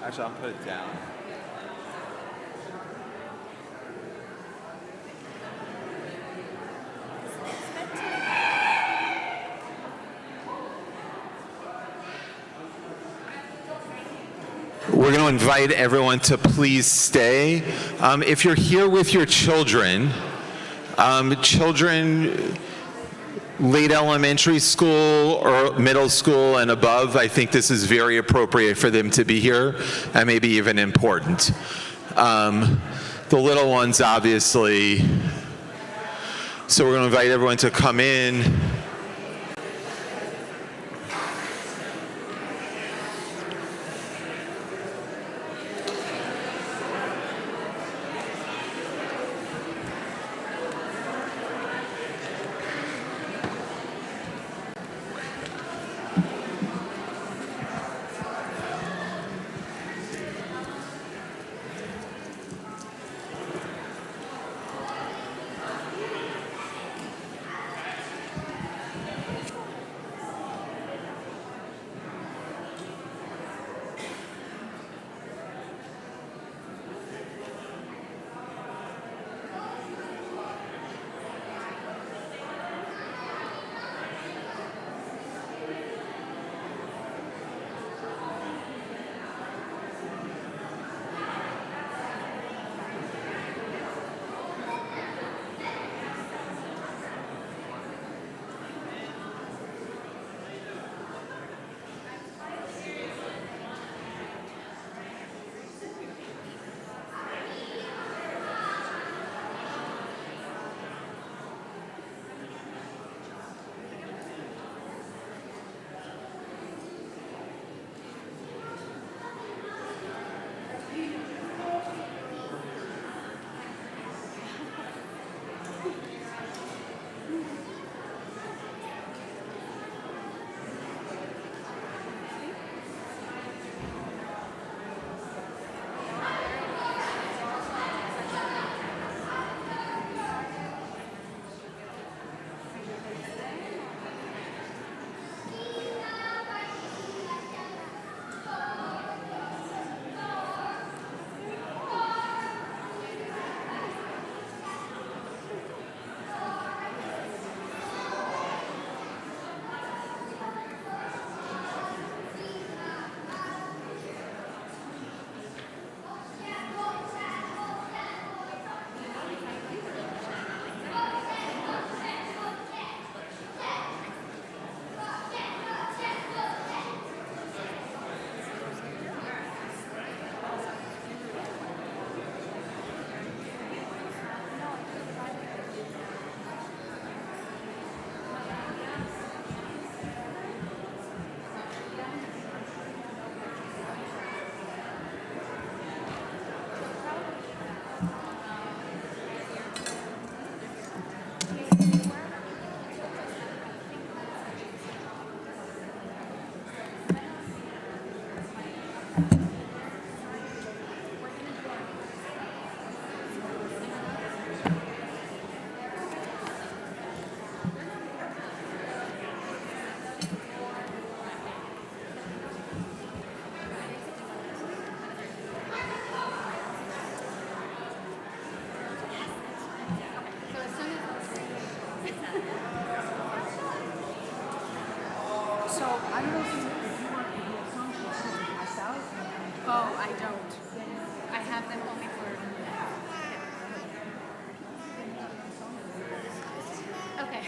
Actually, I'll put it down. We're going to invite everyone to please stay. If you're here with your children, late elementary school or middle school and above, I think this is very appropriate for them to be here and maybe even important. The little ones, obviously. So we're going to invite everyone to come in.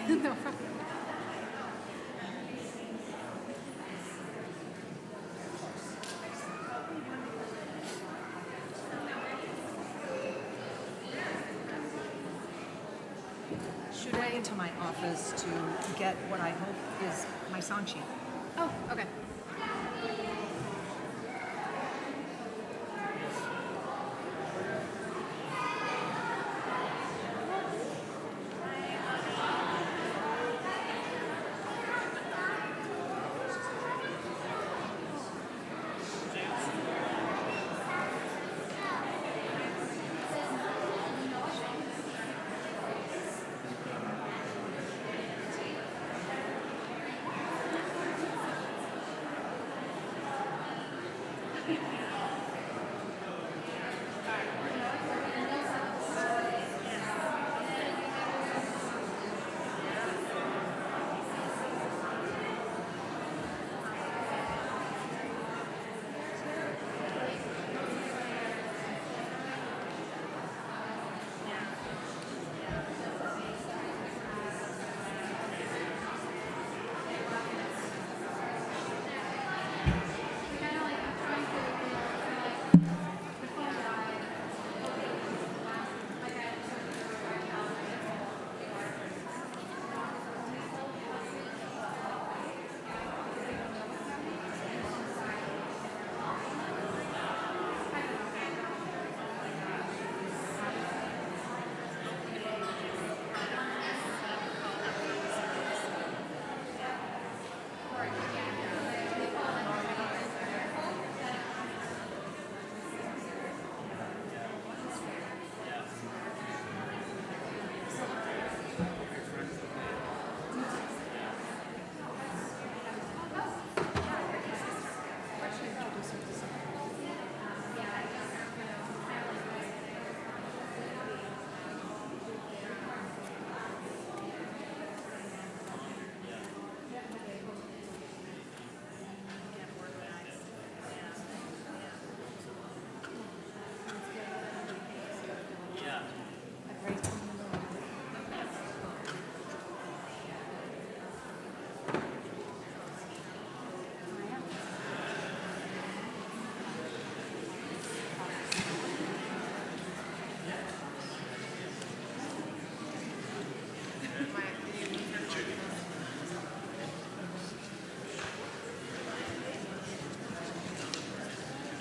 No problem. Should I into my office to get what I hope is my song sheet? Oh, okay.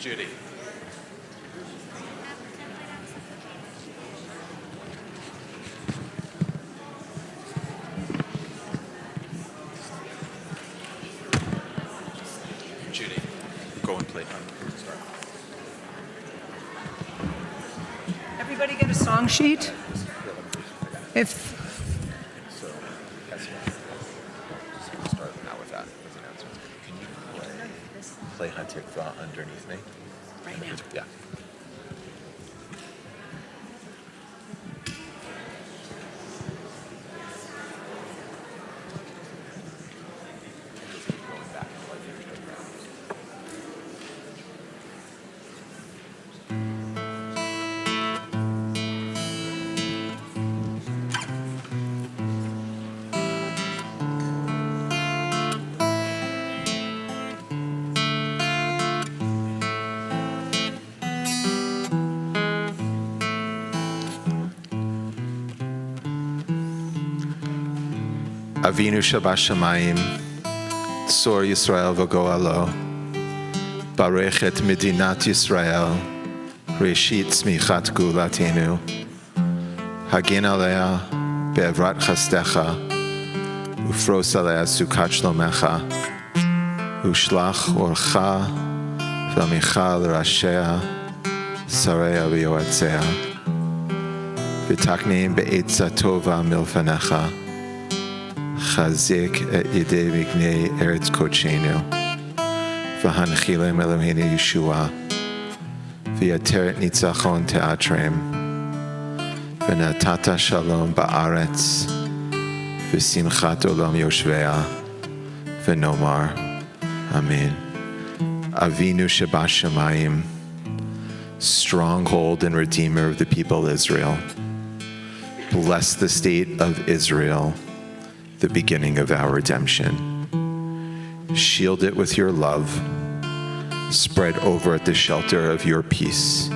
Judy. Judy, go and play. Start. Everybody get a song sheet? If So, that's just start now with that. With the announcements. Can you play Hatikva underneath me? right now. Yeah. Avinu Shabashamayim, Tzor Yisrael v'Goalo, Barech et Medinat Yisrael, Reshit Tzmichat Gulatenu, Hagin Alea Be'evrat Chastecha, Ufros Alea Sukat Shlomecha, Ushlach Orcha V'amicha L'Rashea, Sareya V'Yoatzea, V'takneim Be'etza Tova Milfanecha, Chazik et Yedei Mignei Eretz Kodshenu, V'hanchilem Eloheinu Yeshua, V'yateret Nitzachon Teatrem, V'natata Shalom Ba'aretz, V'simchat Olam Yoshvea, V'nomar, Amen. Avinu Shebashamayim, stronghold and redeemer of the people of Israel, bless the state of Israel, the beginning of our redemption. Shield it with your love. Spread over it the shelter of your peace.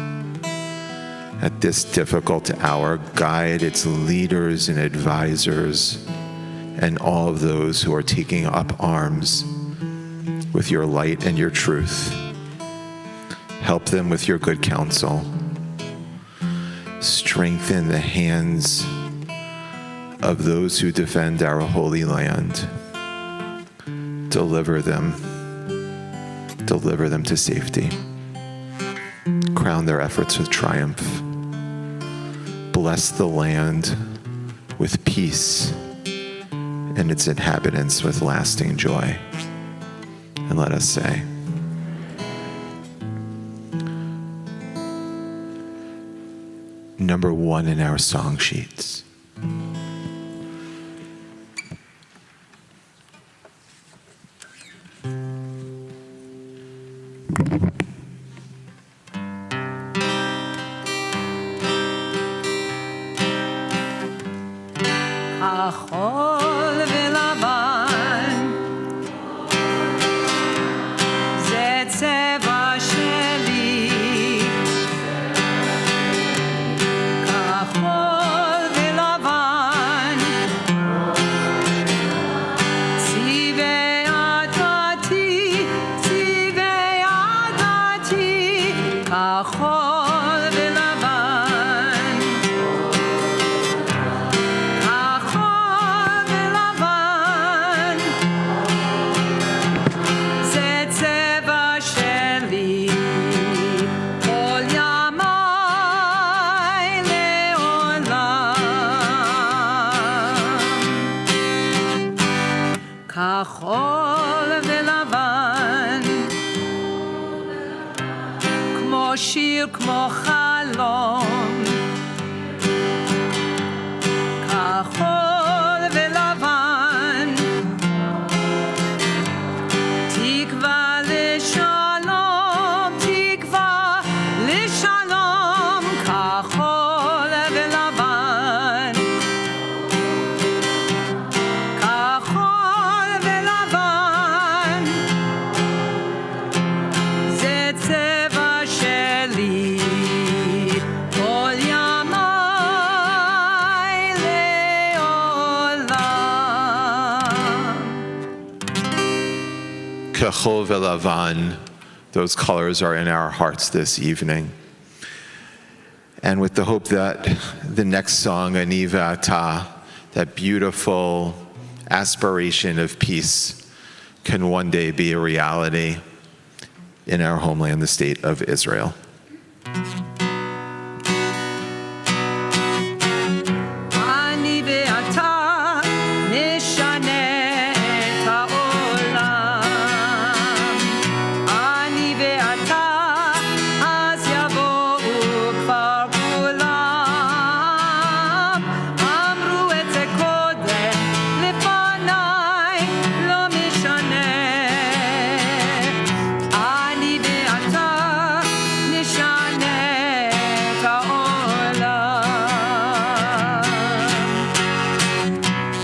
At this difficult hour, guide its leaders and advisors and all of those who are taking up arms with your light and your truth. Help them with your good counsel. Strengthen the hands of those who defend our holy land. Deliver them to safety. Crown their efforts with triumph. Bless the land with peace and its inhabitants with lasting joy. And let us say, number 1 in our song sheets. כחול ולבן, זה צבע שלי. כחול ולבן, צבעי עדתי, צבעי עדתי. כחול ולבן, כחול ולבן, זה צבע שלי, כל ימיי לעולם. כחול ולבן, כמו שיר, כמו חלום. כחול ולבן, תקווה לשלום, תקווה לשלום. כחול ולבן, כחול ולבן, זה צבע שלי, כל ימיי לעולם. Kachol velavan, those colors are in our hearts this evening. And with the hope that the next song, Ani Ve'ata, that beautiful aspiration of peace, can one day be a reality in our homeland, the state of Israel. אני ואתה נשנה את העולם. אני ואתה, אז יבואו כבר כולם. אמרו את זה קודם לפניי, לא משנה. אני ואתה נשנה את העולם.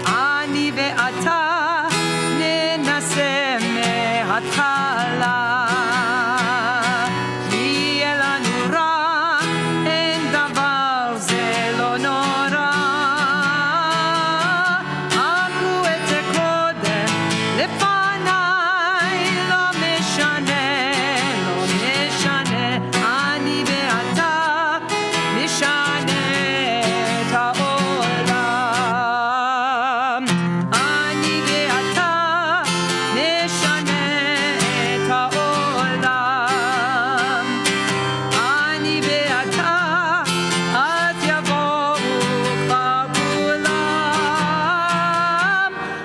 אני ואתה ננסה מההתחלה. יהיה לנו רע, אין דבר, זה לא נורא. אמרו את זה קודם לפניי, לא משנה, לא משנה. אני ואתה נשנה את העולם. אני ואתה נשנה את העולם. אני ואתה, אז יבואו כבר כולם.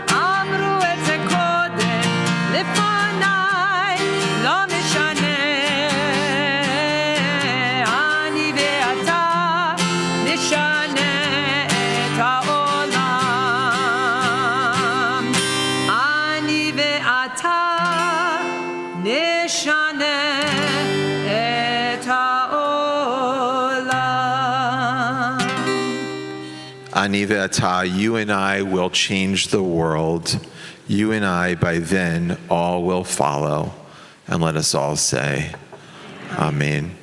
אמרו את זה קודם לפניי, לא משנה. אני ואתה נשנה את העולם. אני ואתה נשנה את העולם. Ani Ve'ata, you and I will change the world. You and I, by then, all will follow. And let us all say, Amen.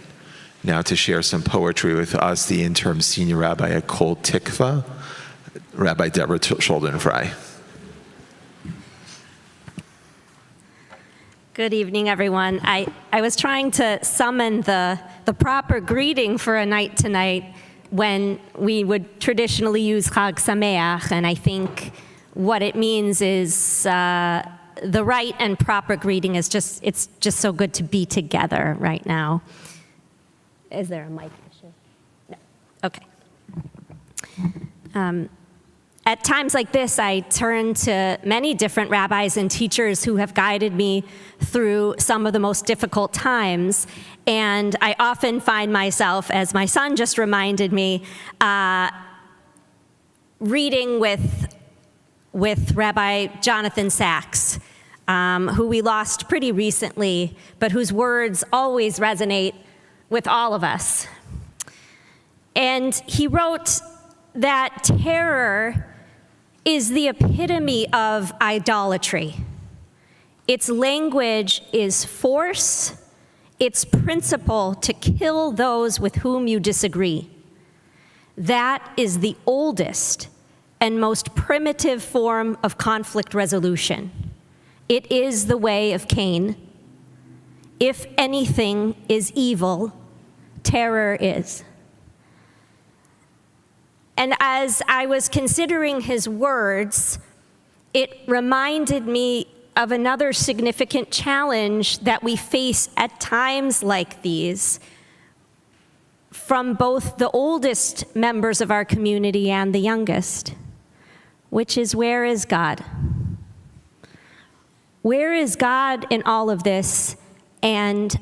Now to share some poetry with us, the interim senior rabbi at Kol Tikva, Rabbi Deborah Schulden-Frey. Good evening, everyone. I was trying to summon the proper greeting for a night tonight when we would traditionally use Chag Sameach, and I think what it means is the right and proper greeting is it's just so good to be together right now. Is there a mic issue? No. Okay. At times like this, I turn to many different rabbis and teachers who have guided me through some of the most difficult times. And I often find myself, as my son just reminded me, reading with Rabbi Jonathan Sachs, who we lost pretty recently, but whose words always resonate with all of us. And he wrote that terror is the epitome of idolatry. Its language is force, its principle to kill those with whom you disagree. That is the oldest and most primitive form of conflict resolution. It is the way of Cain. If anything is evil, terror is. And as I was considering his words, it reminded me of another significant challenge that we face at times like these from both the oldest members of our community and the youngest, which is, where is God? Where is God in all of this? And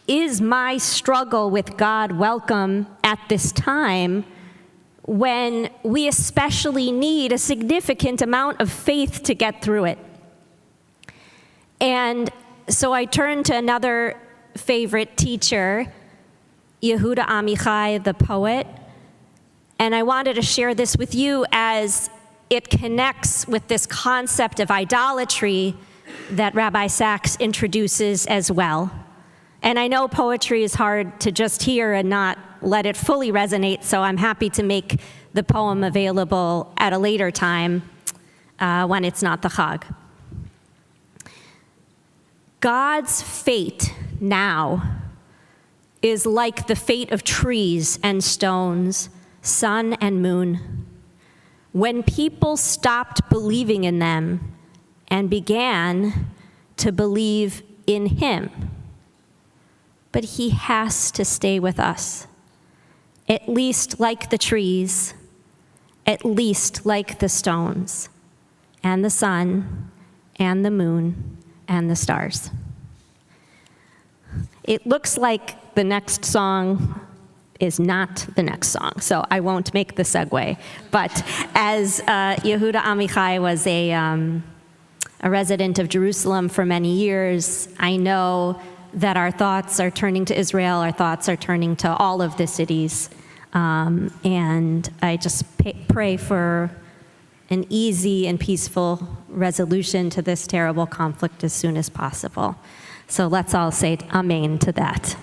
is my struggle with God welcome at this time when we especially need a significant amount of faith to get through it? And so I turned to another favorite teacher, Yehuda Amichai, the poet, and I wanted to share this with you as it connects with this concept of idolatry that Rabbi Sachs introduces as well. And I know poetry is hard to just hear and not let it fully resonate, so I'm happy to make the poem available at a later time when it's not the Chag. God's fate now is like the fate of trees and stones, sun and moon. When people stopped believing in them and began to believe in him. But he has to stay with us, at least like the trees, at least like the stones, and the sun, and the moon, and the stars. It looks like the next song is not the next song, so I won't make the segue. But as Yehuda Amichai was a resident of Jerusalem for many years, I know that our thoughts are turning to Israel, our thoughts are turning to all of the cities. And I just pray for an easy and peaceful resolution to this terrible conflict as soon as possible. So let's all say amen to that.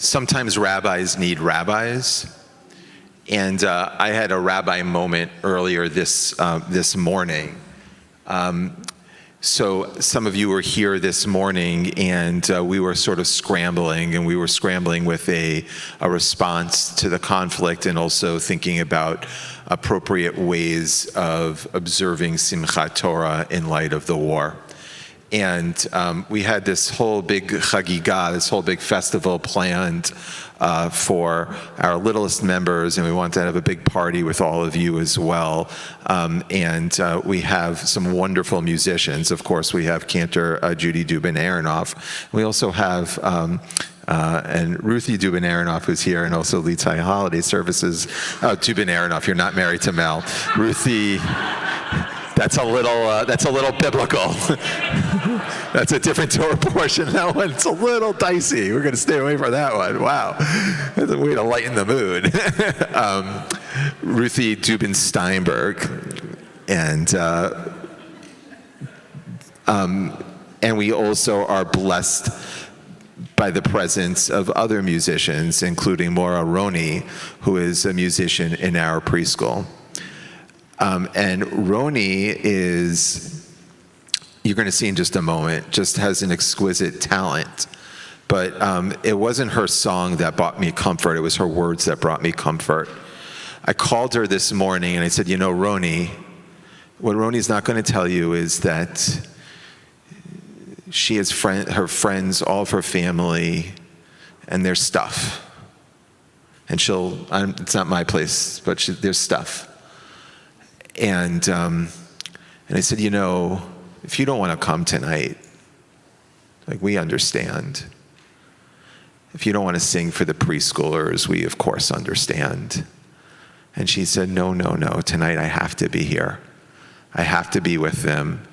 Sometimes rabbis need rabbis, and I had a rabbi moment earlier this morning. So some of you were here this morning, and we were sort of scrambling, and we were scrambling with a response to the conflict, and also thinking about appropriate ways of observing Simchat Torah in light of the war. And we had this whole big chagigah, this whole big festival planned for our littlest members, and we wanted to have a big party with all of you as well. And we have some wonderful musicians. Of course, we have Cantor Judy Dubin-Aronoff. We also have and Ruthie Dubin-Aronoff, who's here, and also Litai Holiday Services. Dubin-Aronoff, you're not married to Mel. Ruthie. That's a little biblical. That's a different Torah portion. That one's a little dicey. We're going to stay away from that one. Wow. That's a way to lighten the mood. Ruthie Dubin-Steinberg. And we also are blessed by the presence of other musicians, including Maura Roni, who is a musician in our preschool. And Roni is, you're going to see in just a moment, just has an exquisite talent. But it wasn't her song that brought me comfort. It was her words that brought me comfort. I called her this morning and I said, you know, Roni, what Roni's not going to tell you is that she has her friends, all of her family, and their stuff. And it's not my place, but there's stuff. And I said, you know, if you don't want to come tonight, like, we understand. If you don't want to sing for the preschoolers, we of course understand. And she said, no, tonight I have to be here. I have to be with them,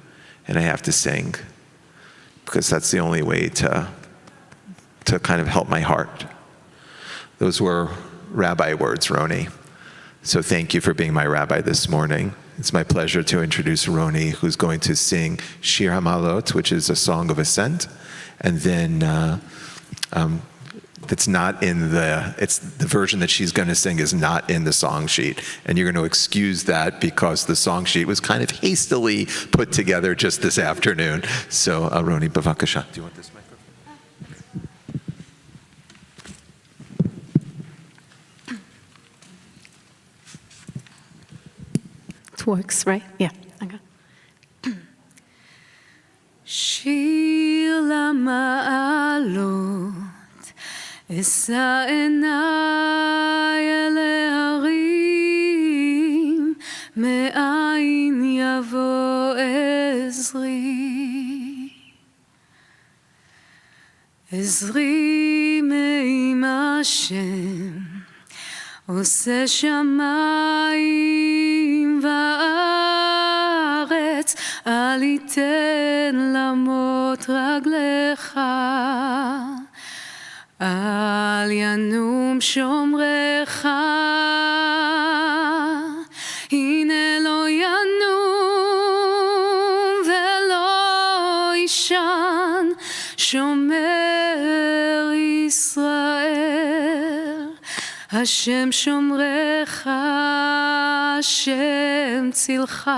and I have to sing, because that's the only way to kind of help my heart. Those were rabbi words, Roni. So thank you for being my rabbi this morning. It's my pleasure to introduce Roni, who's going to sing Shir HaMa'alot, which is a song of ascent. And then it's the version that she's going to sing is not in the song sheet. And you're going to excuse that because the song sheet was kind of hastily put together just this afternoon. So Roni, bavakasha. Do you want this microphone? Works, right? Yeah. Okay. Shir למעלות, אשא עיניי אל ההרים, מאין יבוא עזרי. עזרי מעם השם, עושה שמיים וארץ, אל יתן למות רגלך, אל ינום שומרך, הנה לא ינום ולא יישן, השם שומרך, השם צילך,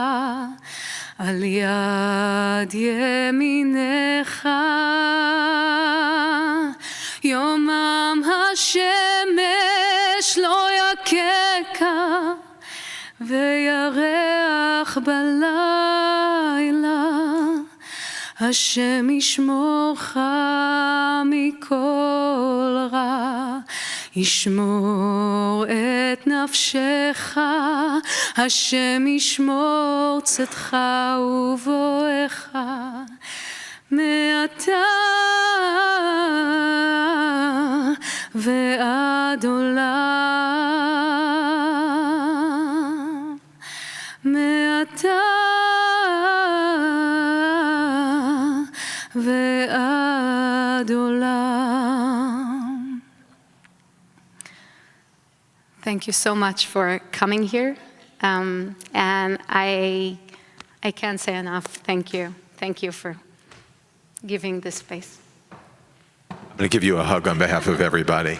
על יד ימינך. יומם השמש לא יככה, וירח בלילה. השם ישמורך מכל רע, ישמור את נפשך. השם ישמור צאתך ובואך, מעתה ועד עולם. מעתה ועד עולם. Thank you so much for coming here. And I can't say enough. Thank you. Thank you for giving this space. I'm going to give you a hug on behalf of everybody.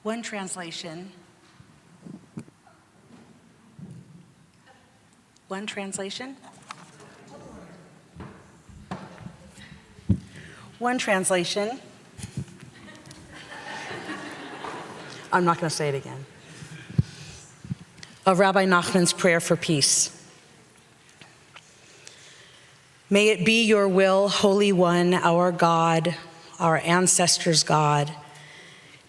One translation. One translation. One translation. I'm not going to say it again. Of Rabbi Nachman's prayer for peace. May it be your will, Holy One, our God, our ancestors' God,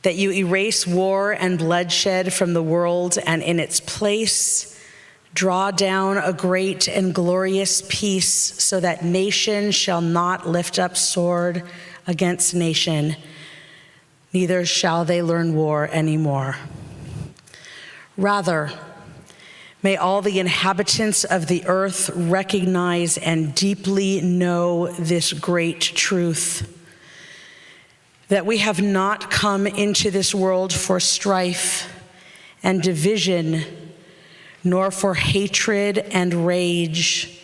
that you erase war and bloodshed from the world, and in its place draw down a great and glorious peace, so that nation shall not lift up sword against nation, neither shall they learn war anymore. Rather, may all the inhabitants of the earth recognize and deeply know this great truth, that we have not come into this world for strife and division, nor for hatred and rage,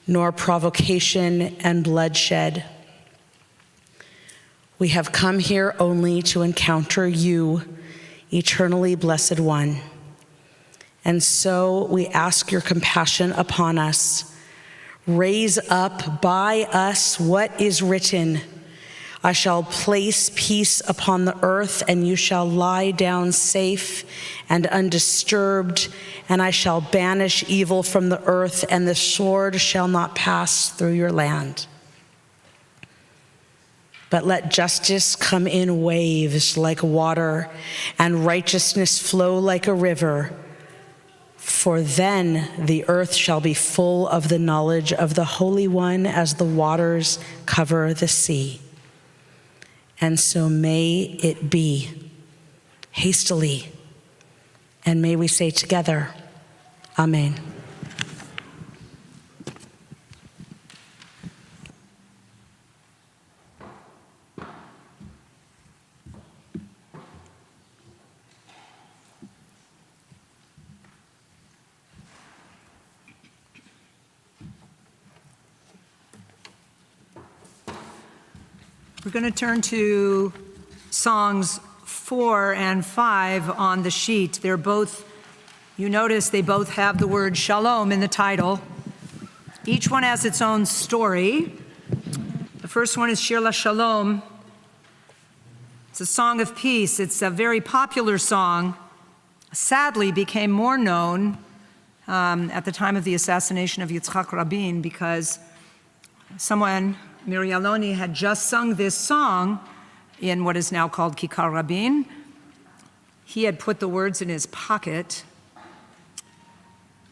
nor provocation and bloodshed. We have come here only to encounter you, eternally blessed one. And so we ask your compassion upon us. Raise up by us what is written: I shall place peace upon the earth, and you shall lie down safe and undisturbed, and I shall banish evil from the earth, and the sword shall not pass through your land. But let justice come in waves like water, and righteousness flow like a river. For then the earth shall be full of the knowledge of the Holy One as the waters cover the sea. And so may it be, hastily, and may we say together, Amen. We're going to turn to songs 4 and 5 on the sheet. They're both, you notice they both have the word shalom in the title. Each one has its own story. The first one is Shir LaShalom. It's a song of peace. It's a very popular song. Sadly, became more known at the time of the assassination of Yitzhak Rabin, because someone, Miri Aloni, had just sung this song in what is now called Kikar Rabin. He had put the words in his pocket.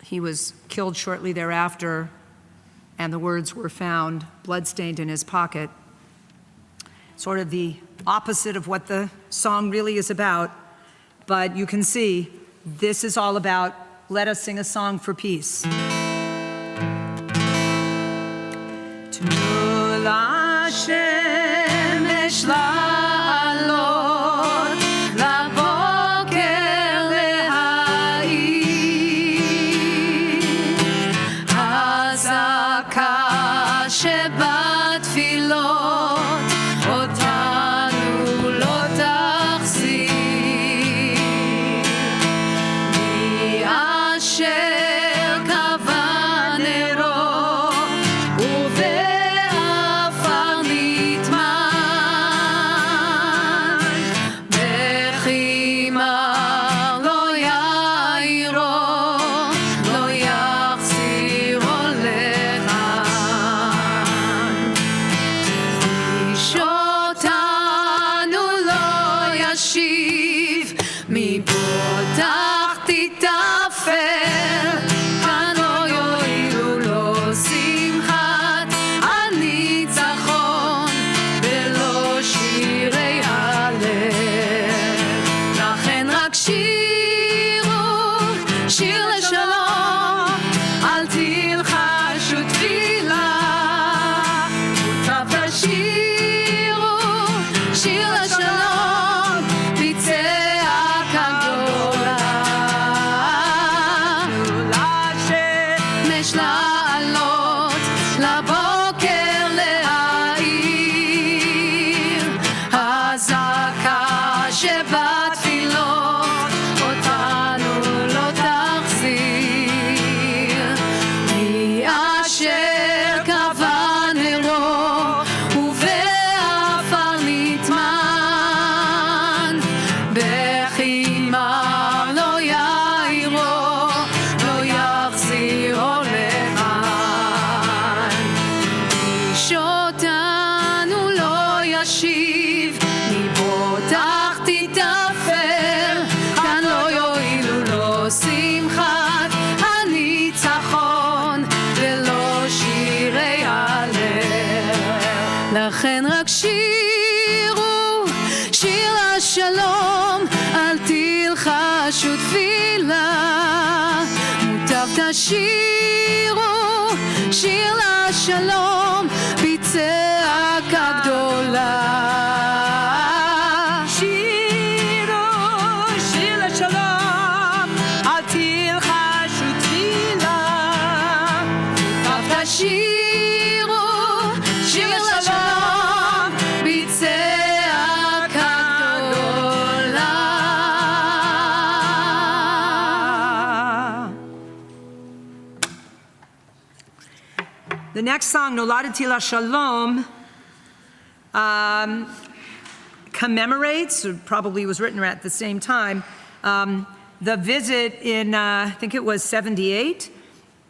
He was killed shortly thereafter, and the words were found bloodstained in his pocket. Sort of the opposite of what the song really is about. But you can see, this is all about, let us sing a song for peace. To ישיב, מפה תחתיתפל, כאן לא יועילו לו שמחת הניצחון, ולא שירי הלל. לכן רק שירו שיר לשלום, אל תלחשו תפילה, מוטב תשירו שיר לשלום, בצעקה גדולה. שמש לעלות, לבוקר להאיר, הזעקה שבתפילות אותנו לא תחזיר. מי אשר קבע נרו ובעפר נטמן, בחימר לא יאירו, לא יחזירו לכאן. איש אותנו לא ישיב, מפה תחתיתפל, כאן לא יועילו לו שמחת הניצחון, ולא שירי הלל. לכן רק שירו שיר לשלום, אל תלחשו תפילה, מוטב תשירו שיר לשלום, בצעקה גדולה. שירו שיר לשלום, אל תלחשו תפילה. מוטב תשירו שיר לשלום, בצעקה גדולה. The next song, Noladati La Shalom, commemorates, or probably was written at the same time, the visit in, I think it was 78,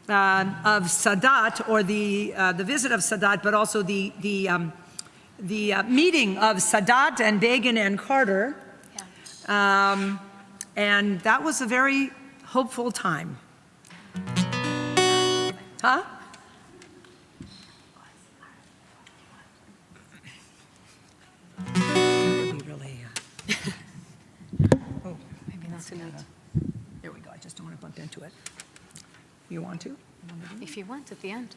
of Sadat, or the visit of Sadat, but also the meeting of Sadat and Begin and Carter. And that was a very hopeful time. Huh? There we go. I just don't want to bump into it. You want to? If you want, at the end.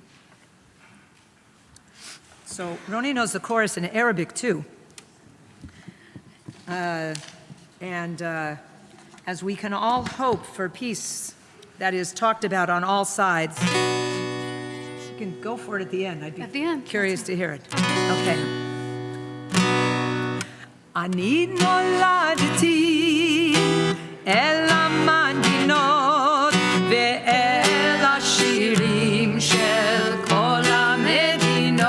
So Roni knows the chorus in Arabic too. And as we can all hope for peace that is talked about on all sides, you can go for it at the end. I'd be At the end, curious to hear it. Okay. אני נולדתי אל המנגינות ואל השירים של כל המדינות.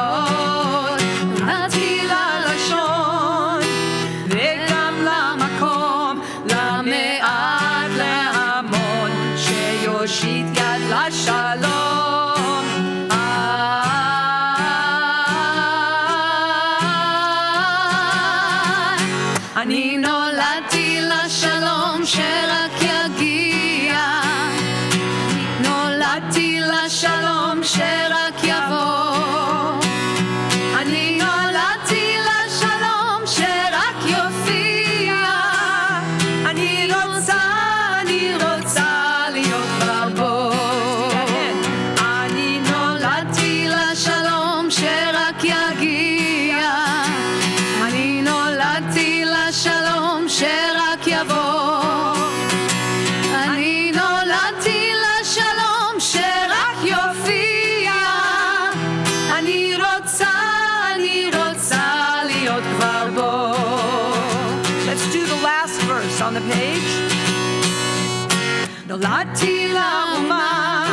נולדתי ללשון וגם למקום, למעט להמון, שיושיט יד לשלום. אני נולדתי לשלום שרק יגיע, נולדתי לשלום שרק יבוא. אני נולדתי לשלום שרק יופיע. אני רוצה להיות כבר בו. אני נולדתי לשלום שרק יגיע. אני נולדתי לשלום שרק יבוא. אני נולדתי לשלום שרק יופיע. אני רוצה להיות כבר בו. Let's do the last verse on the page. נולדתי לאומה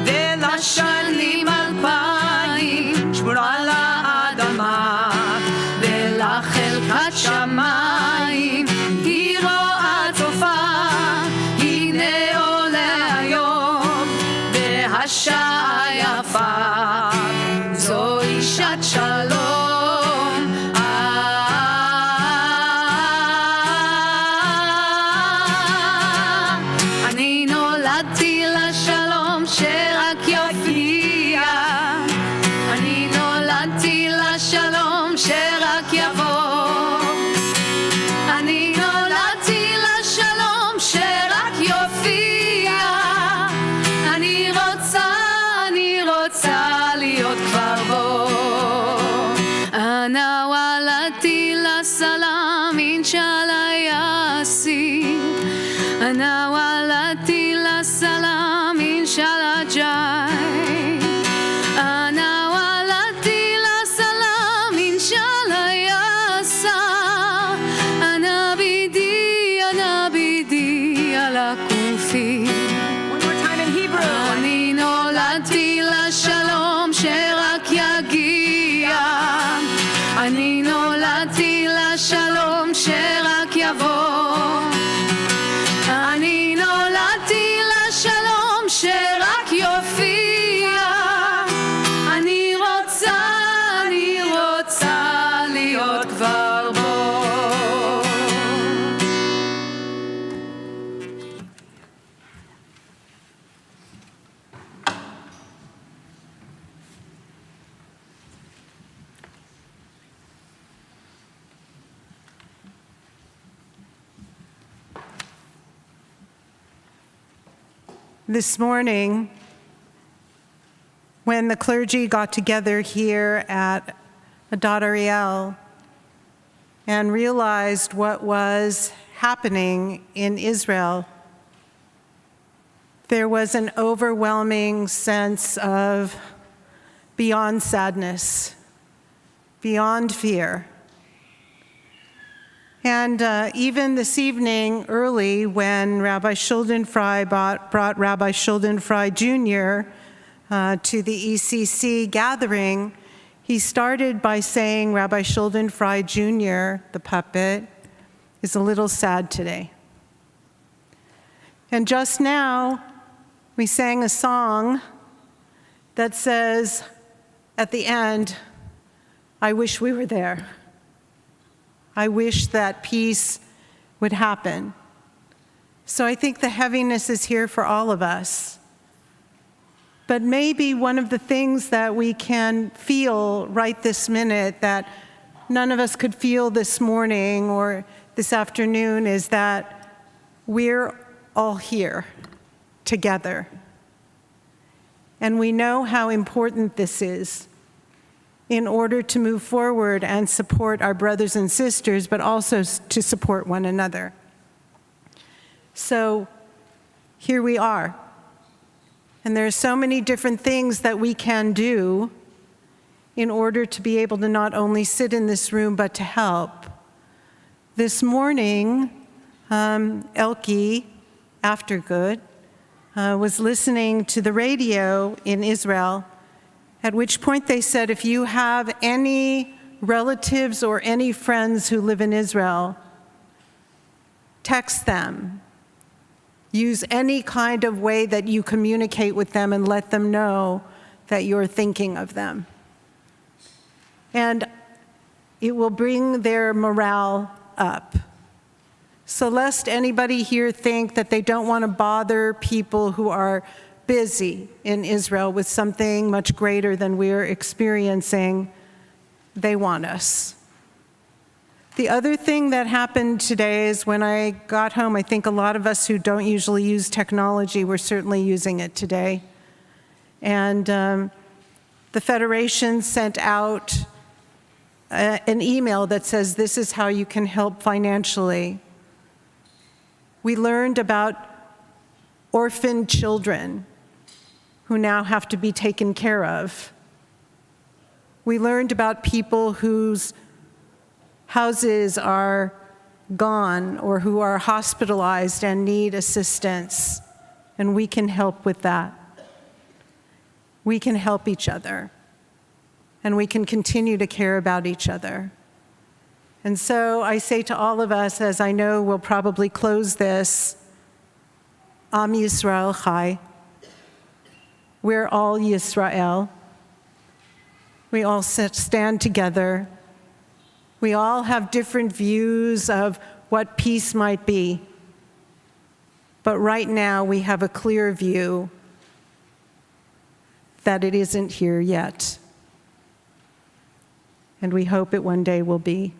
ולשנים 2000, שמורה על האדמה ולחלקת שמיים. היא רואה צופה, הנה עולה היום, והשעה יפה, זוהי שעת שלום. أنا ولدتي للسلام إن شاء الله جاي أنا ولدتي للسلام إن شاء الله يسار أنا بدي على كوفي One more time in Hebrew. אני נולדתי לשלום שרק יגיע אני נולדתי לשלום שרק יבוא אני נולדתי לשלום שרק יופיע אני רוצה להיות כבר בו This morning, when the clergy got together here at Adat Ariel and realized what was happening in Israel, there was an overwhelming sense of beyond sadness, beyond fear. And even this evening early, when Rabbi Schuldenfrei brought Rabbi Schuldenfrei Jr. To the ECC gathering, he started by saying Rabbi Schuldenfrei Jr., the puppet, is a little sad today. And just now, we sang a song that says at the end, I wish we were there. I wish that peace would happen. So I think the heaviness is here for all of us. But maybe one of the things that we can feel right this minute that none of us could feel this morning or this afternoon is that we're all here together. And we know how important this is in order to move forward and support our brothers and sisters, but also to support one another. So here we are. And there are so many different things that we can do in order to be able to not only sit in this room, but to help. This morning, Elke Aftergood was listening to the radio in Israel, at which point they said, if you have any relatives or any friends who live in Israel, text them. Use any kind of way that you communicate with them and let them know that you're thinking of them. And it will bring their morale up. So lest anybody here think that they don't want to bother people who are busy in Israel with something much greater than we're experiencing, they want us. The other thing that happened today is when I got home, I think a lot of us who don't usually use technology were certainly using it today. And the Federation sent out an email that says, this is how you can help financially. We learned about orphan children who now have to be taken care of. We learned about people whose houses are gone or who are hospitalized and need assistance, and we can help with that. We can help each other, and we can continue to care about each other. And so I say to all of us, as I know we'll probably close this, Am Yisrael Chai. We're all Yisrael. We all stand together. We all have different views of what peace might be. But right now we have a clear view that it isn't here yet. And we hope it one day will be.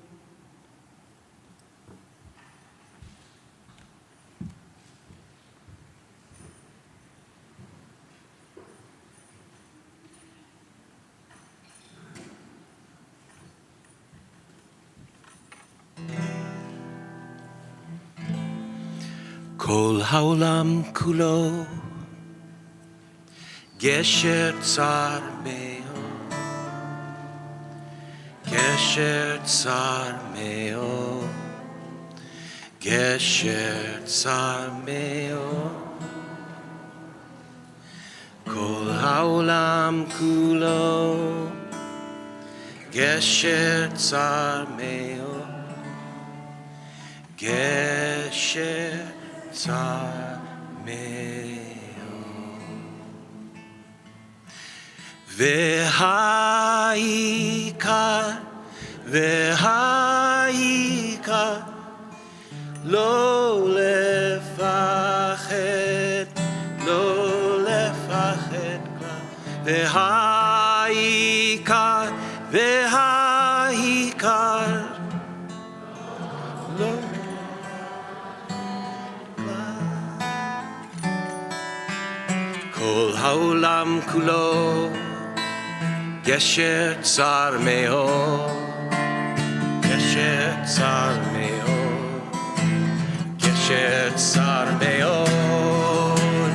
כל העולם כולו גשר צר מאוד, גשר צר מאוד, גשר צר מאוד. כל העולם כולו גשר צר מאוד, גשר צר מאוד. והעיקר, והעיקר, לא לפחד, לא לפחד כלל. והעיקר, והעיקר, לא כל העולם כולו גשר צר מאוד, גשר צר מאוד, גשר צר מאוד.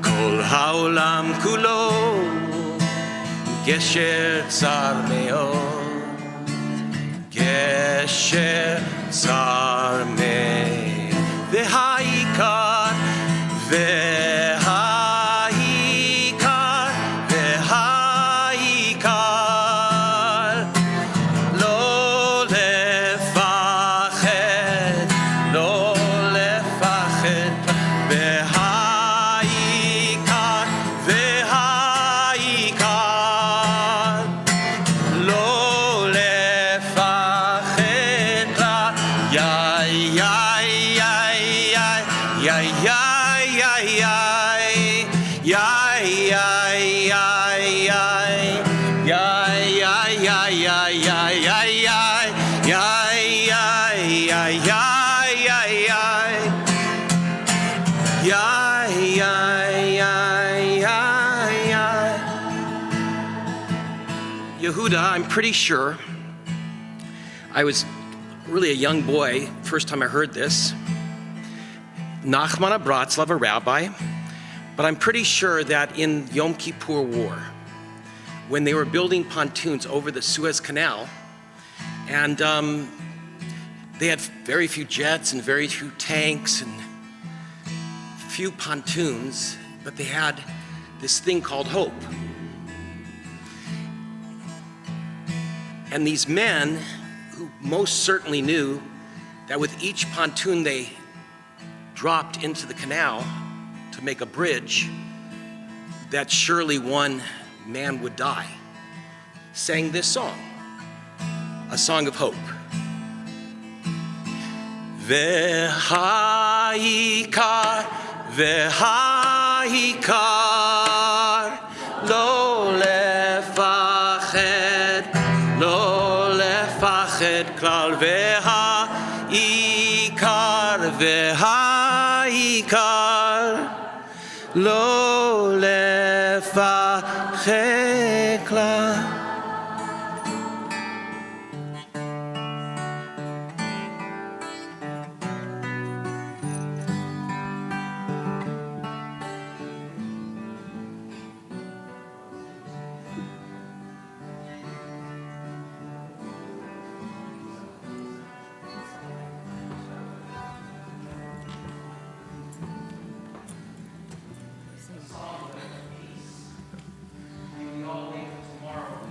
כל העולם כולו גשר צר מאוד, גשר צר מאוד. והעיקר, והעיקר, והעיקר, לא לפחד, לא לפחד. והעיקר, והעיקר, לא לפחד כלל. Yehuda, I'm pretty sure I was really a young boy first time I heard this. Nachman of Bratslav, a rabbi, but I'm pretty sure that in Yom Kippur War, when they were building pontoons over the Suez Canal, and they had very few jets and very few tanks and few pontoons, but they had this thing called hope. And these men, who most certainly knew that with each pontoon they dropped into the canal to make a bridge, that surely one man would die, sang this song, a song of hope. V'ha'ikar, v'ha'ikar, lo lefached, lo lefached klal. V'ha'ikar, v'ha'ikar, lo lefached klal. We all leave tomorrow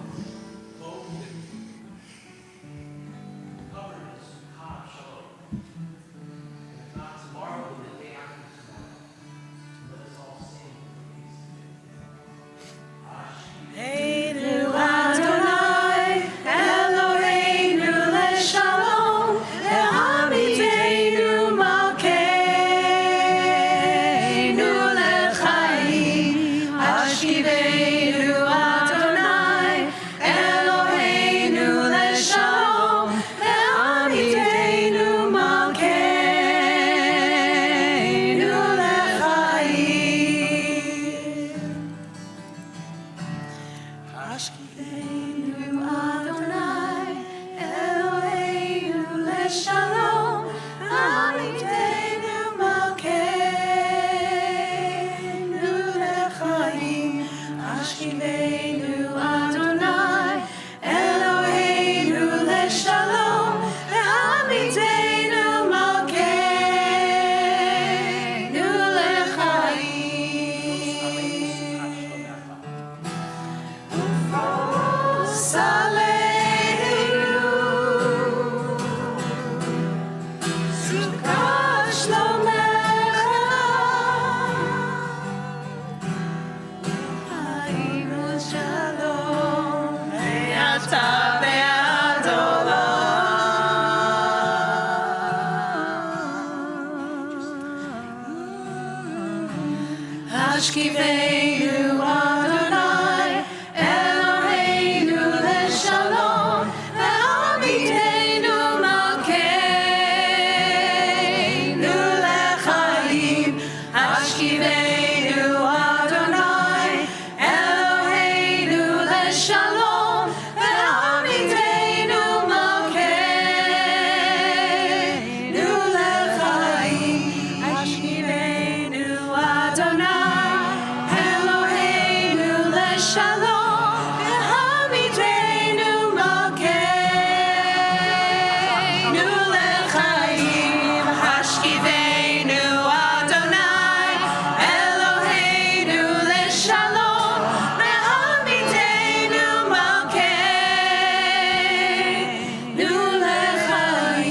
Hashkivenu Adonai, Eloheinu leshalom, ve'amitenu malkeinu lechaim. Hashkivenu Adonai, Eloheinu leshalom, ve'amitenu malkeinu lechaim. Hashkivenu Adonai, Eloheinu leshalom, ve'amitenu malkeinu lechaim. Hashkivenu Adonai, Eloheinu leshalom, ve'amitenu malkeinu lechaim.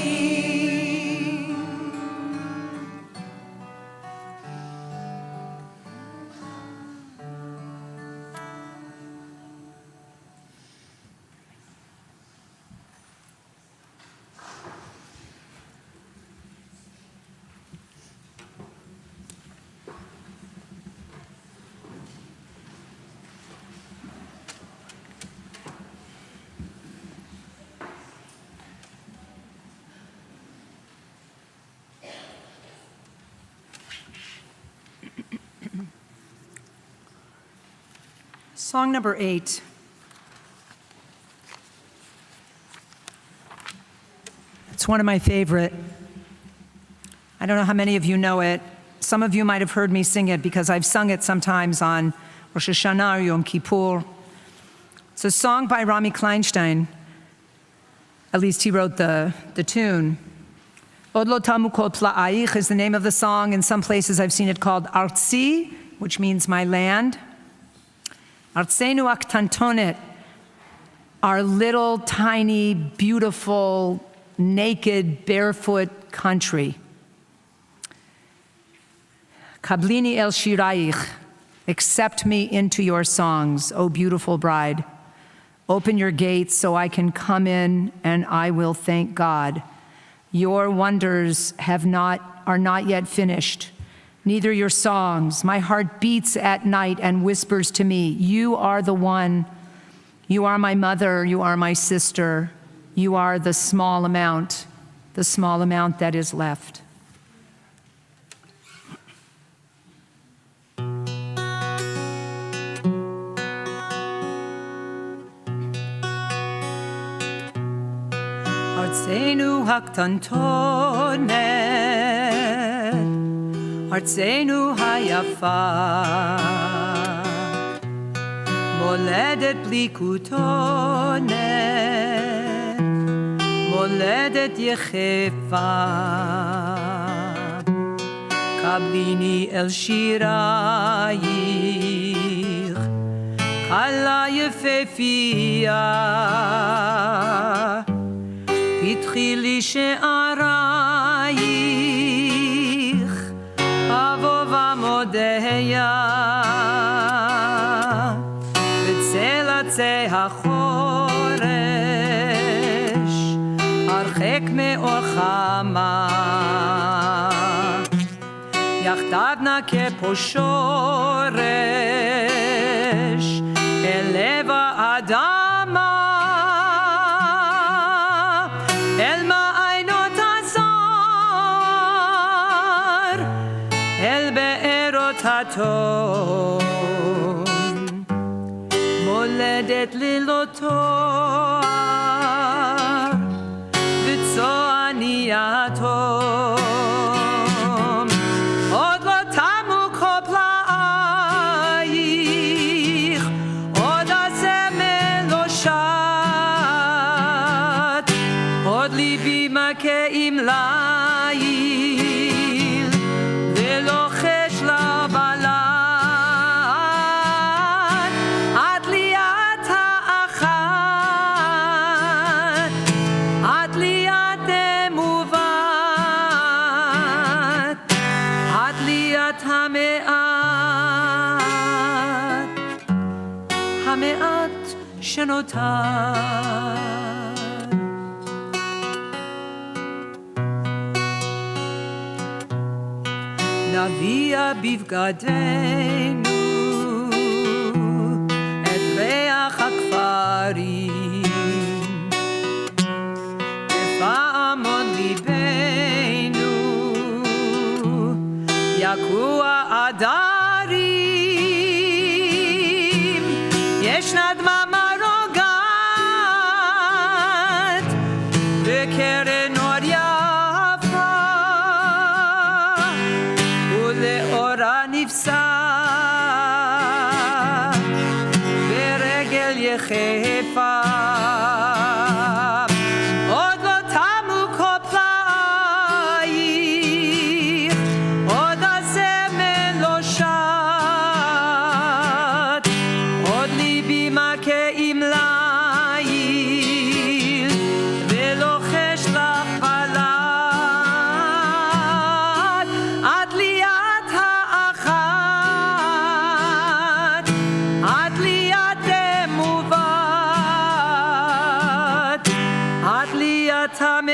Song number 8. It's one of my favorite. I don't know how many of you know it. Some of you might have heard me sing it because I've sung it sometimes on Rosh Hashanah or Yom Kippur. It's a song by Rami Kleinstein. At least he wrote the tune. Od lo tamu kol pla'aich is the name of the song. In some places I've seen it called Artsi, which means my land. Artsenu aktantonet, our little, tiny, beautiful, naked, barefoot country. Kablini el shiraich, accept me into your songs, O beautiful bride. Open your gates so I can come in and I will thank God. Your wonders are not yet finished, neither your songs. My heart beats at night and whispers to me, you are the one. You are my mother, you are my sister. You are the small amount that is left. Artsenu haktantonet, Artsenu hayafa, Moledet bli kutonet, Moledet yechefa, Kablini el shirayich, Kala yefefia, Pitchi li she'arayich, Avov amodeya, B'tzel atzei hachoresh, Archek me'or chama, Yachdav nake poshoresh, Eleva adama, El ma'aynot hazar, El be'erot haton, Moledet lilotor, V'tzo'ani atom, Od lo tamu kol pla'ayich, Od azemel lo shat, Od libi makeim la'il, Ve'lochesh la'balat, Ad liat ha'achat, Ad liat emuvat, Ad liat ha'me'at, Ha'me'at shenotar. נביע בבגדינו את ריח הכפרים. בפעמון ליבנו יקוע עדרים, ישנה דממה רוגעת בקרן אור יפה, ולאורה נפסע ברגל יחפה. עוד לא תמו כל פלאייך, עוד הזמן לא שט, עוד ליבי מכה עם ליל ולוחש לך בלט. את לי את האחת, את לי את המובט, את לי את המעט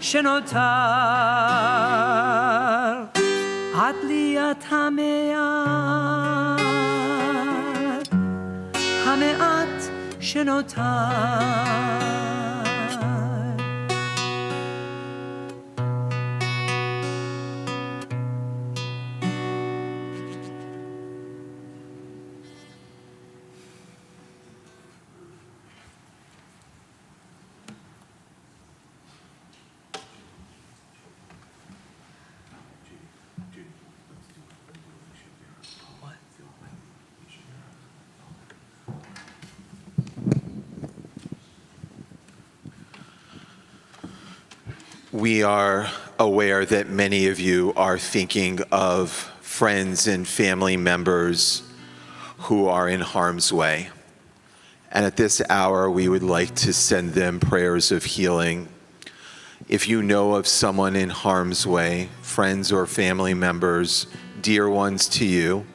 שנותר. את לי את המעט שנותר. We are aware that many of you are thinking of friends and family members who are in harm's way. And at this hour, we would like to send them prayers of healing. If you know of someone in harm's way, friends or family members, dear ones to you,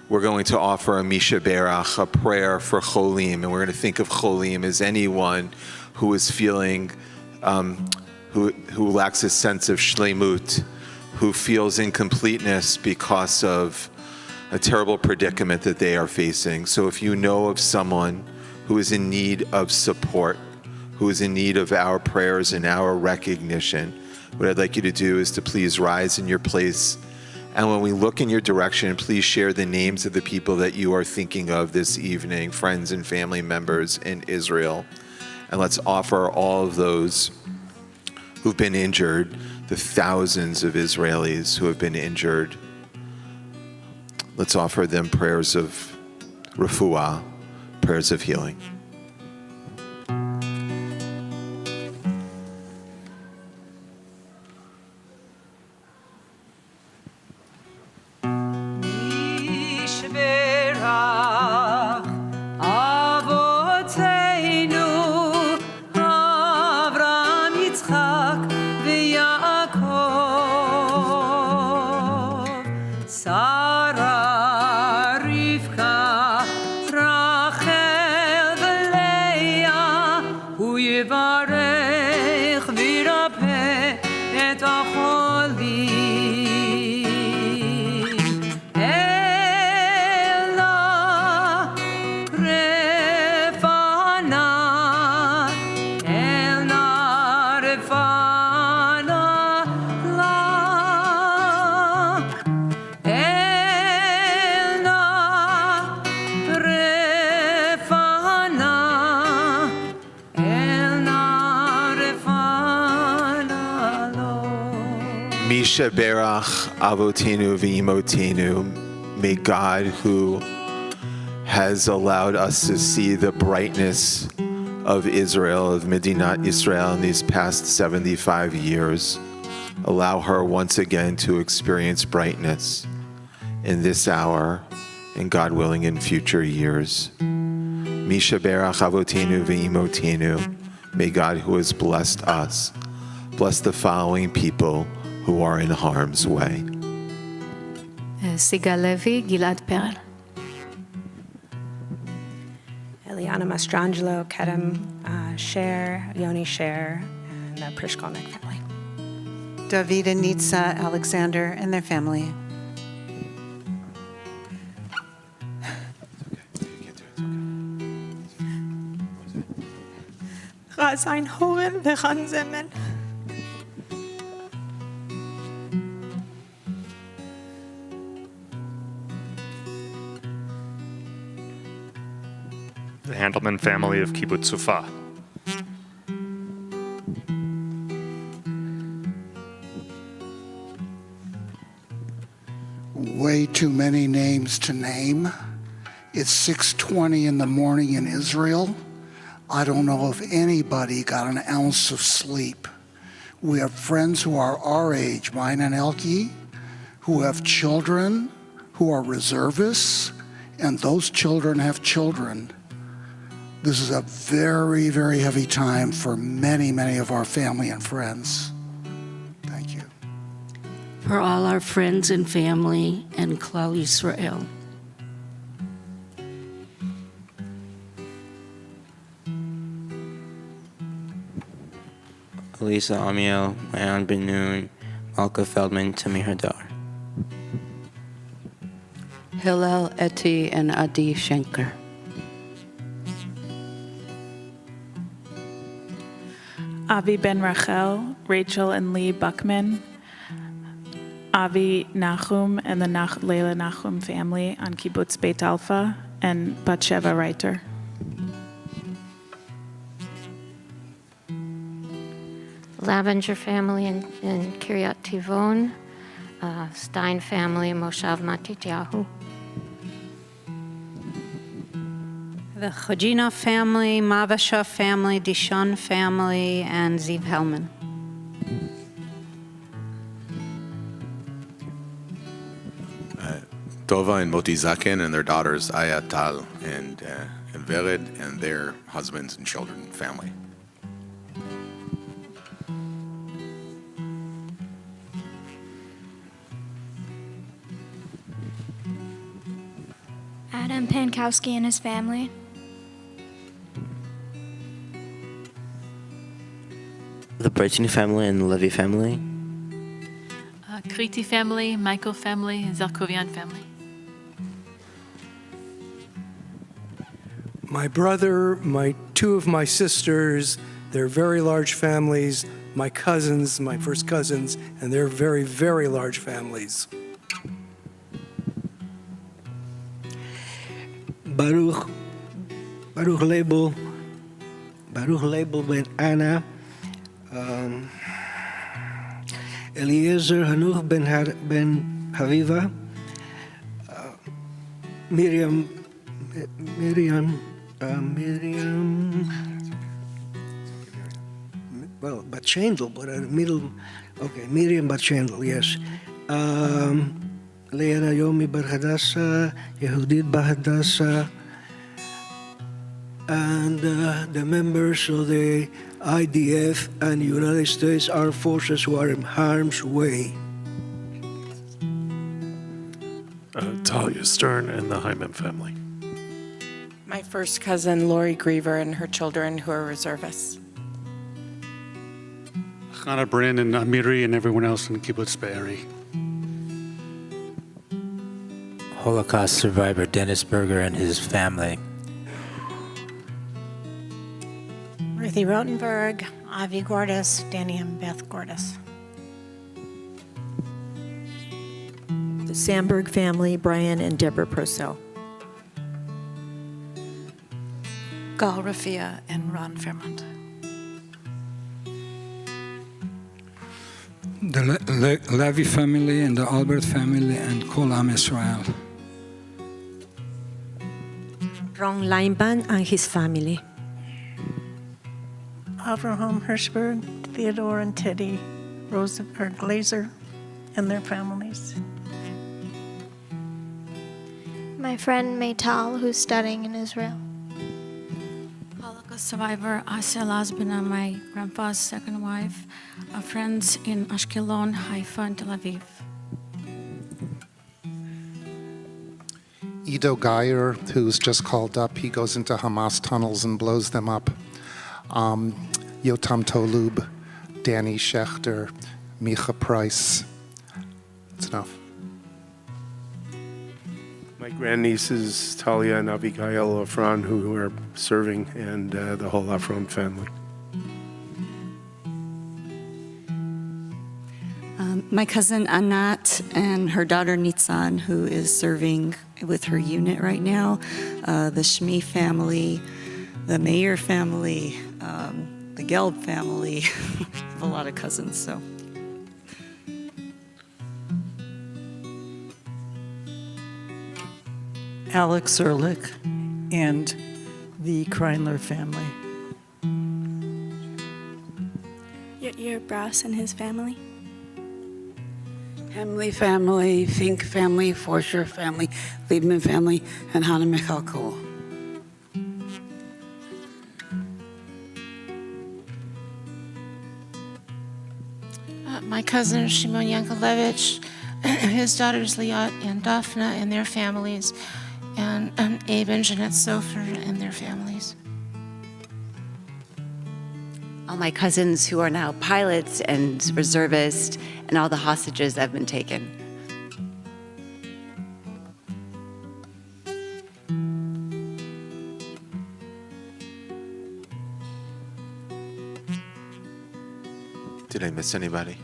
we're going to offer a Misha Berach, a prayer for Cholim, and we're going to think of Cholim as anyone who is feeling who lacks a sense of shlemut, who feels incompleteness because of a terrible predicament that they are facing. So if you know of someone who is in need of support, who is in need of our prayers and our recognition, what I'd like you to do is to please rise in your place. And when we look in your direction, please share the names of the people that you are thinking of this evening, friends and family members in Israel. And let's offer all of those who've been injured, the thousands of Israelis who have been injured. Let's offer them prayers of refuah, prayers of healing. Misha Berach Avotenu V'imotenu. May God, who has allowed us to see the brightness of Israel, of Medinat Israel in these past 75 years, allow her once again to experience brightness in this hour and, God willing, in future years. Misha Berach Avotenu V'imotenu. May God, who has blessed us, bless the following people who are in harm's way. Sigal Levi, Gilad Perel. Eliana Mastrangelo, Kedem Sher, Yoni Sher, and the Prishkolnik family. David and Nitsa Alexander and their family. Razain Horen v'Chan Zemen. The Handelman family of Kibbutz Sufa. Way too many names to name. It's 6:20 in the morning in Israel. I don't know if anybody got an ounce of sleep. We have friends who are our age, mine and Elkie, who have children, who are reservists, and those children have children. This is a very, very heavy time for many, many of our family and friends. Thank you. For all our friends and family and Klal Yisrael. Elisa Amiel, Mayan Ben Nun, Malka Feldman, Tamir Hadar. Hillel Eti and Adi Schenker. Avi Ben Rachel, Rachel and Lee Buckman, Avi Nachum and the Leila Nachum family on Kibbutz Beit Alpha, and Batsheva Reiter. Lavenger family in Kiryat Tivon, Stein family in Moshav Matityahu. The Chodina family, Mavasha family, Dishon family, and Ziv Hellman. Tova and Moti Zaken and their daughters Ayatal and Vered and their husbands and children and family. Adam Pankowski and his family. The Brighton family and the Levy family. Kriti family, Michael family, and Zarkovian family. My brother, two of my sisters, their very large families, my cousins, my first cousins, and their very, very large families. Baruch Label Ben Anna, Eliezer Hanuch Ben Haviva, Miriam, well, Bat Shendel, but Miriam Bat Shendel, yes. Leah Naomi Bar Hadassah, Yehudit Bar Hadassah, and the members of the IDF and United States Armed Forces who are in harm's way. Talia Stern and the Hyman family. My first cousin, Lori Griever, and her children who are reservists. Hannah Brin and Amiri and everyone else in Kibbutz Be'eri. Holocaust survivor Dennis Berger and his family. Ruthie Rotenberg, Avi Gordis, Danny and Beth Gordis. The Sandberg family, Brian and Deborah Purcell. Gal Rafia and Ron Fairmont. The Levy family and the Albert family and Kol Am Israel. Ron Leinban and his family. Avraham Hirschberg, Theodore and Teddy Glazer and their families. My friend Maytal, who's studying in Israel. Holocaust survivor Asya Lazbina, my grandpa's second wife, friends in Ashkelon, Haifa, and Tel Aviv. Ido Geyer, who's just called up, he goes into Hamas tunnels and blows them up. Yotam Tolub, Danny Schechter, Micha Price. That's enough. My grandnieces, Talia and Abigail Afron, who are serving, and the whole Afron family. My cousin Anat and her daughter Nitzan, who is serving with her unit right now, the Shmi family, the Meir family, the Gelb family. I have a lot of cousins, so. Alex Ehrlich and the Kreinler family. Yair Brass and his family. Hemley family, Fink family, Forscher family, Liebman family, and Hannah Michal Kohl. My cousin Shimon Yankelevich, his daughters Liat and Daphna and their families, and Abe and Jeanette Sofer and their families. All my cousins who are now pilots and reservists, and all the hostages that have been taken. Did I miss anybody?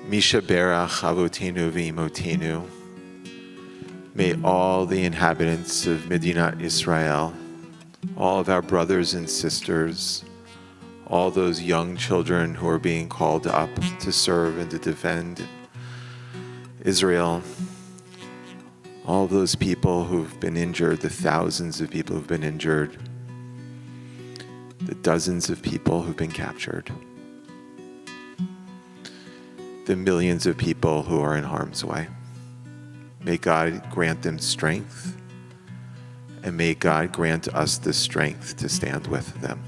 Misha Berach Avotenu V'Imotenu. May all the inhabitants of Medinat Israel, all of our brothers and sisters, all those young children who are being called up to serve and to defend Israel, all of those people who've been injured, the thousands of people who've been injured, the dozens of people who've been captured, the millions of people who are in harm's way. May God grant them strength, and may God grant us the strength to stand with them.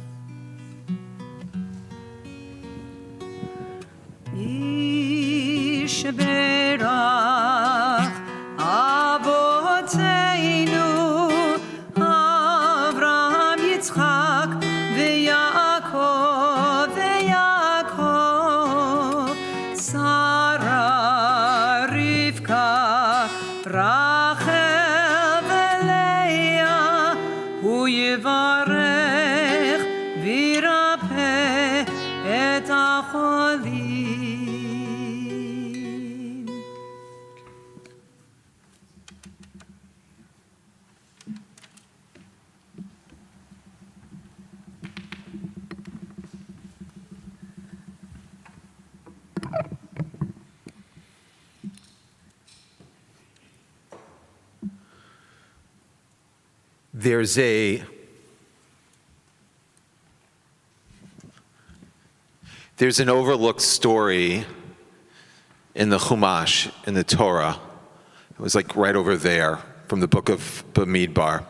Yishberach Avoteinu Avraham Yitzchak Ve'Yaakov Sarah Rivka Rachel Ve'Leah Hu Yivarech V'Yirapeh Et HaCholim. There's an overlooked story in the Chumash, in the Torah. It was like right over there from the book of Bamidbar.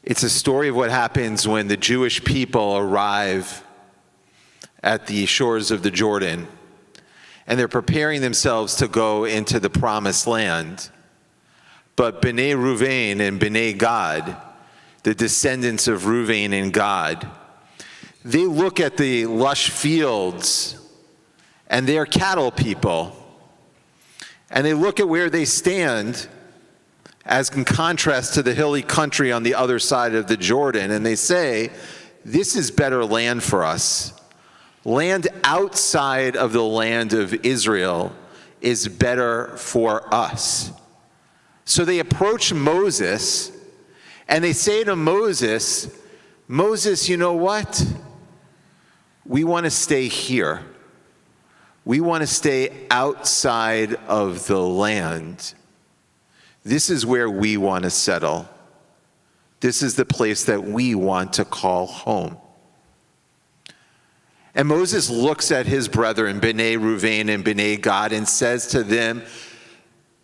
It's a story of what happens when the Jewish people arrive at the shores of the Jordan and they're preparing themselves to go into the promised land. But Bnei Ruvain and Bnei Gad, the descendants of Ruvain and Gad, they look at the lush fields and they're cattle people. And they look at where they stand as in contrast to the hilly country on the other side of the Jordan. And they say, this is better land for us. Land outside of the land of Israel is better for us. So they approach Moses and they say to Moses, Moses, you know what? We want to stay here. We want to stay outside of the land. This is where we want to settle. This is the place that we want to call home. And Moses looks at his brethren, Bnei Ruvain and Bnei Gad, and says to them,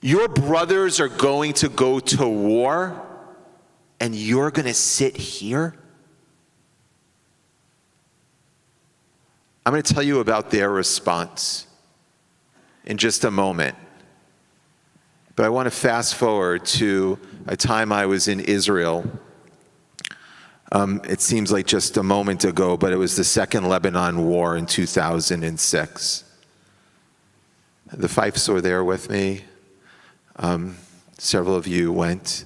your brothers are going to go to war, and you're going to sit here? I'm going to tell you about their response in just a moment. But I want to fast forward to a time I was in Israel It seems like just a moment ago, but it was the Second Lebanon War in 2006. The Fifes were there with me. Several of you went.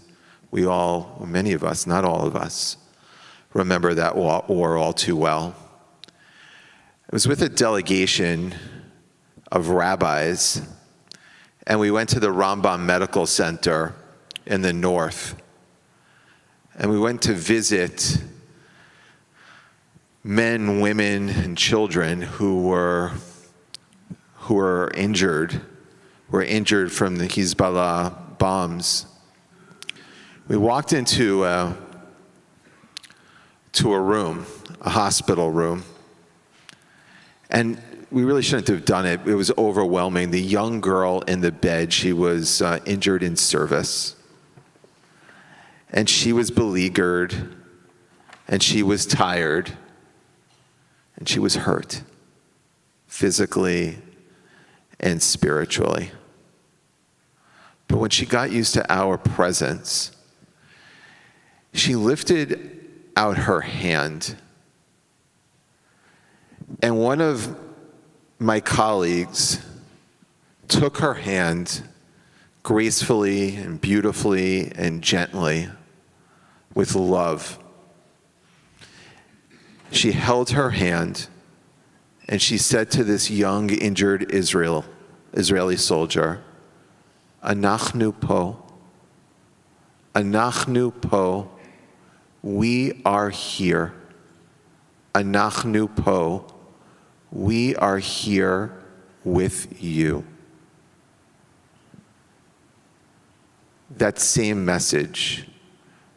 We all, many of us, not all of us, remember that war all too well. It was with a delegation of rabbis, and we went to the Rambam Medical Center in the north, and we went to visit men, women, and children who were injured from the Hezbollah bombs. We walked into a room, a hospital room, and we really shouldn't have done it. It was overwhelming. The young girl in the bed, she was injured in service, and she was beleaguered, and she was tired, and she was hurt, physically and spiritually. But when she got used to our presence, she lifted out her hand, and one of my colleagues took her hand gracefully and beautifully and gently with love. She held her hand and she said to this young injured Israeli soldier, "Anachnu po, anachnu po, we are here. Anachnu po, we are here with you." That same message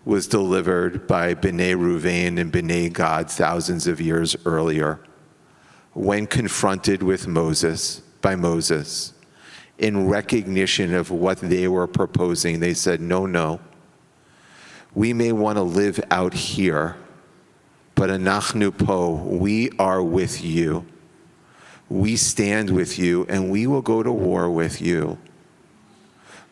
was delivered by B'nai Ruvain and B'nai Gad thousands of years earlier, when confronted with Moses, in recognition of what they were proposing. They said, no, we may want to live out here, but anachnu po, we are with you. We stand with you, and we will go to war with you.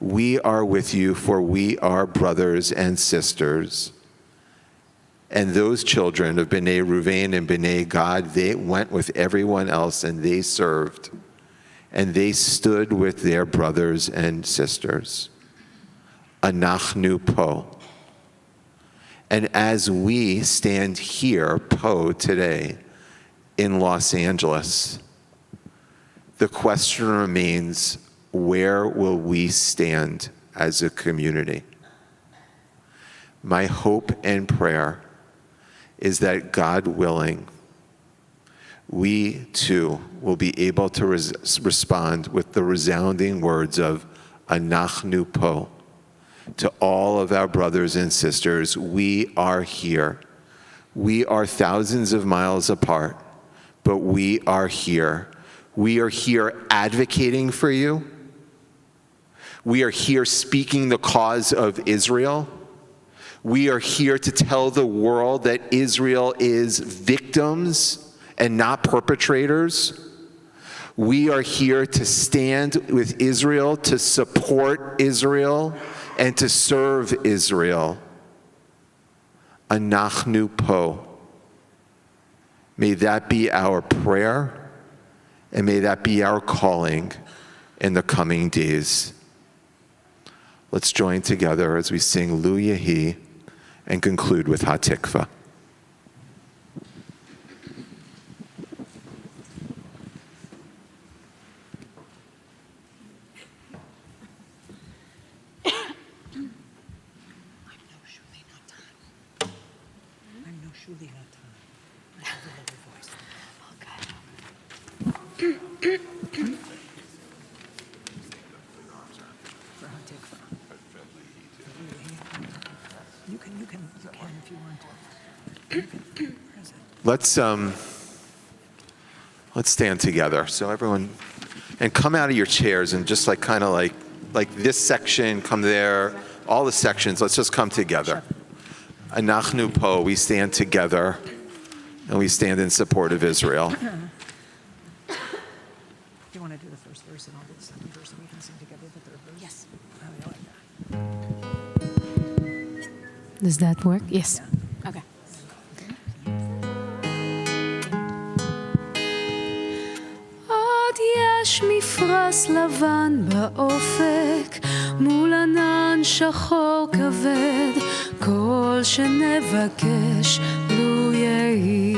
We are with you, for we are brothers and sisters. And those children of B'nai Ruvain and B'nai Gad, they went with everyone else and they served. And they stood with their brothers and sisters. Anachnu po. And as we stand here, po, today, in Los Angeles, the question remains, where will we stand as a community? My hope and prayer is that, God willing, we too will be able to respond with the resounding words of anachnu po to all of our brothers and sisters. We are here. We are thousands of miles apart, but we are here. We are here advocating for you. We are here speaking the cause of Israel. We are here to tell the world that Israel is victims and not perpetrators. We are here to stand with Israel, to support Israel, and to serve Israel. Anachnu po. May that be our prayer, and may that be our calling in the coming days. Let's join together as we sing Lu Yehi and conclude with Hatikva. Let's stand together. So everyone, and come out of your chairs and just like kind of like this section, come there, all the sections, let's just come together. Anachnu po, we stand together and we stand in support of Israel. You want to do the first verse and I'll do the second verse and we can sing together the third verse? Yes. How do you like that? Does that work? Yes. Okay. מפרש לבן באופק, מול ענן שחור כבד, כל שנבקש לו יהי.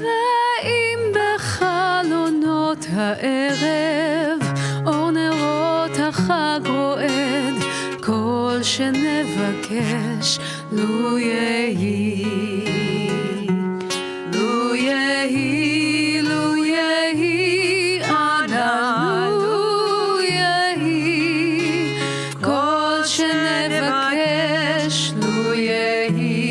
ואם בחלונות הערב אור נרות החג רועד, כל שנבקש לו יהי. לו יהי, לו יהי, אנא לו יהי, כל שנבקש לו יהי.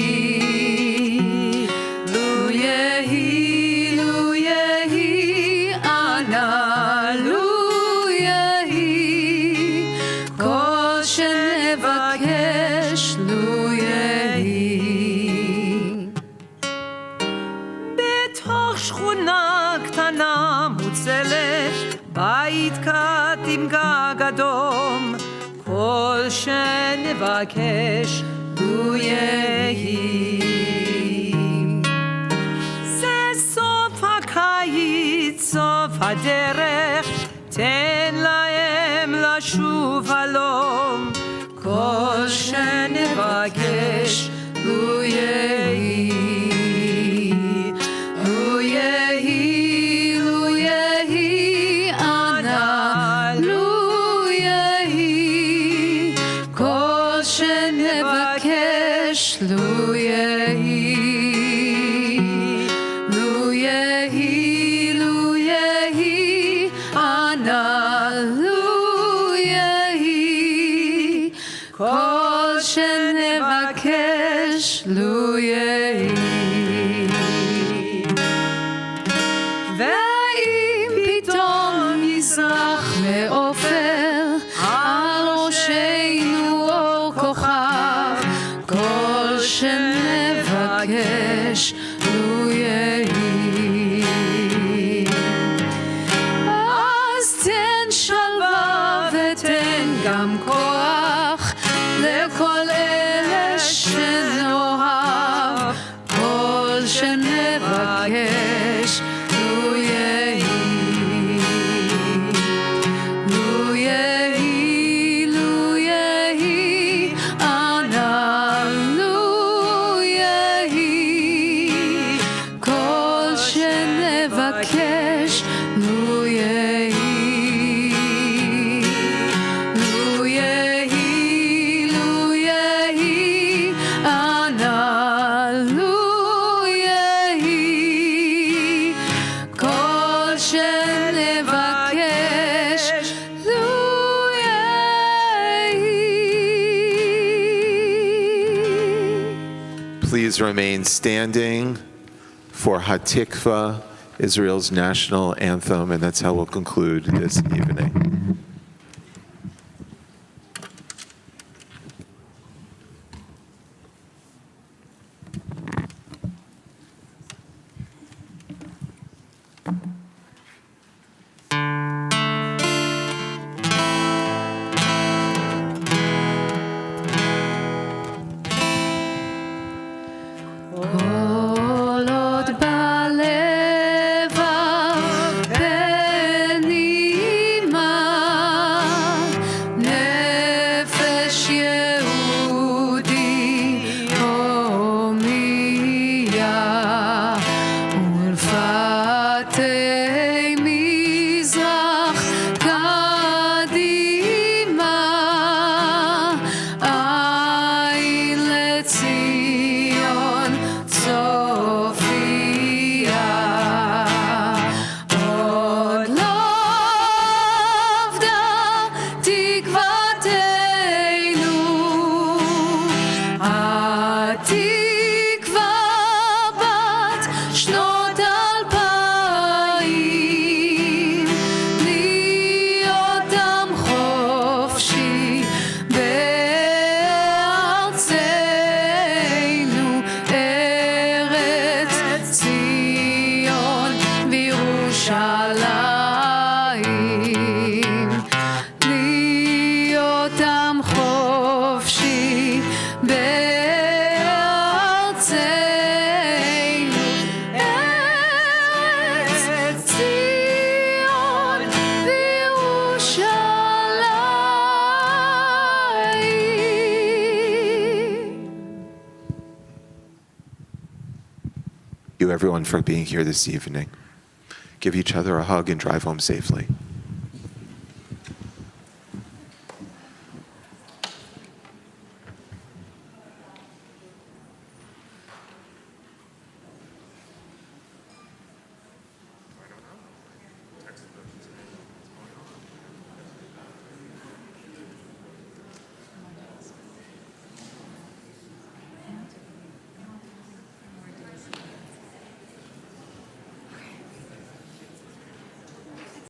לו יהי, לו יהי, אנא לו יהי, כל שנבקש לו יהי. בתוך שכונה קטנה מוצלת, בית קט עם גג אדום, כל שנבקש לו יהי. זה סוף הקיץ, סוף הדרך, תן להם לשוב הלום, כל שנבקש לו יהי. לו יהי, לו יהי, אנא לו יהי, כל שנבקש לו יהי. לו יהי, לו יהי, אנא לו יהי, כל שנבקש לו יהי. ואם פתאום יזרח מעופר על ראשנו אור כוכב, כל שנבקש לו יהי. אז תן שלווה ותן גם כוח לכל אלה שנאהב, כל שנבקש לו יהי. לו יהי, לו יהי, אנא לו יהי, כל שנבקש לו יהי. לו יהי, לו יהי, אנא לו יהי, כל שנבקש לו יהי. Please remain standing for Hatikva, Israel's national anthem, and that's how we'll conclude this evening. כל עוד בלבב בנימה, נפש יהודי הומייה, ולפתי מזרח קדימה, עין לציון צור you everyone for being here this evening. Give each other a hug and drive home safely.